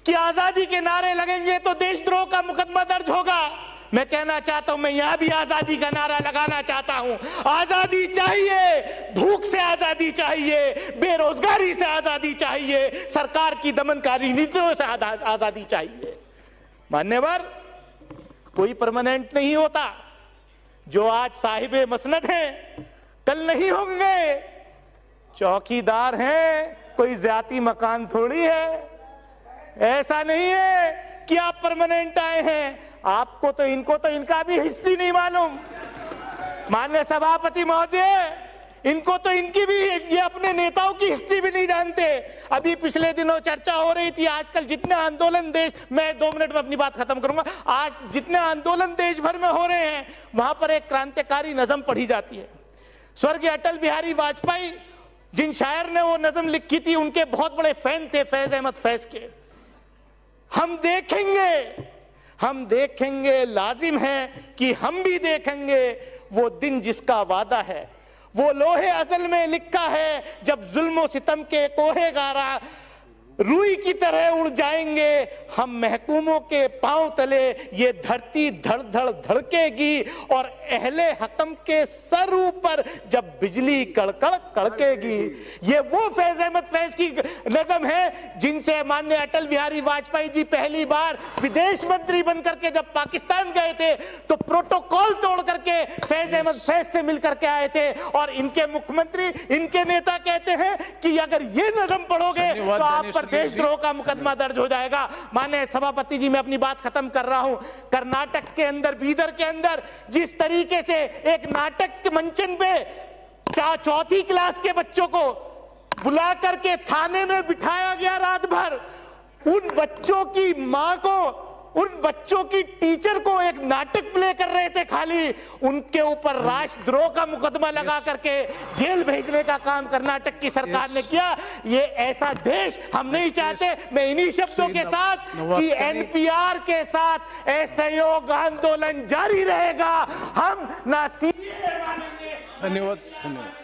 कि आजादी के नारे लगेंगे तो देशद्रोह का मुकदमा दर्ज होगा। मैं कहना चाहता हूं, मैं यहां भी आजादी का नारा लगाना चाहता हूं। आजादी चाहिए, भूख से आजादी चाहिए, बेरोजगारी से आजादी चाहिए, सरकार की दमनकारी नीतियों से आजादी चाहिए। मान्यवर, कोई परमानेंट नहीं होता। जो आज साहिबे मसनद हैं कल नहीं होंगे। चौकीदार हैं, कोई ज्यादा मकान थोड़ी है। ऐसा नहीं है कि आप परमानेंट आए हैं। आपको तो इनको तो इनका भी हिस्ट्री नहीं मालूम। माननीय सभापति महोदय, इनको तो इनकी भी, ये अपने नेताओं की हिस्ट्री भी नहीं जानते। अभी पिछले दिनों चर्चा हो रही थी, आजकल जितने आंदोलन देश, मैं 2 मिनट में अपनी बात खत्म करूंगा। आज जितने आंदोलन देश भर में हो रहे हैं, वहां पर एक क्रांतिकारी नज़म पढ़ी जाती है। स्वर्गीय अटल बिहारी वाजपेयी, जिन शायर ने वो नज़म लिखी थी, उनके बहुत बड़े फैन थे फैज अहमद फैज के। हम देखेंगे, लाजिम है कि हम भी देखेंगे वो दिन जिसका वादा है। वो लोहे अज़ल में लिखा है, जब जुल्म सितम के कोहे गारा रूई की तरह उड़ जाएंगे हम महकूमों के पांव तले। ये धरती धड़ धड़ धड़केगी और अहले हकम के सर ऊपर जब बिजली कड़कड़ कड़केगी। ये वो फैज अहमद फैज की नज़म है जिनसे माननीय अटल बिहारी वाजपेयी जी पहली बार विदेश मंत्री बनकर के जब पाकिस्तान गए थे तो प्रोटोकॉल तोड़ करके फैज अहमद फैज से मिलकर के आए थे। और इनके मुख्यमंत्री, इनके नेता कहते हैं कि अगर ये नज़म पढ़ोगे तो आप पर देशद्रोह का मुकदमा दर्ज हो जाएगा। माननीय सभापति जी, मैं अपनी बात खत्म कर रहा हूं। कर्नाटक के अंदर, बीदर के अंदर जिस तरीके से एक नाटक के मंचन पे 4वीं क्लास के बच्चों को बुला करके थाने में बिठाया गया रात भर, उन बच्चों की मां को, उन बच्चों की टीचर को एक नाटक प्ले कर रहे थे खाली, उनके ऊपर राष्ट्रद्रोह का मुकदमा लगा करके जेल भेजने का काम कर्नाटक की सरकार ने किया। ये ऐसा देश हम नहीं चाहते। मैं इन्हीं शब्दों के साथ कि एनपीआर के साथ असहयोग आंदोलन जारी रहेगा। हम ना सीए मानेंगे। धन्यवाद।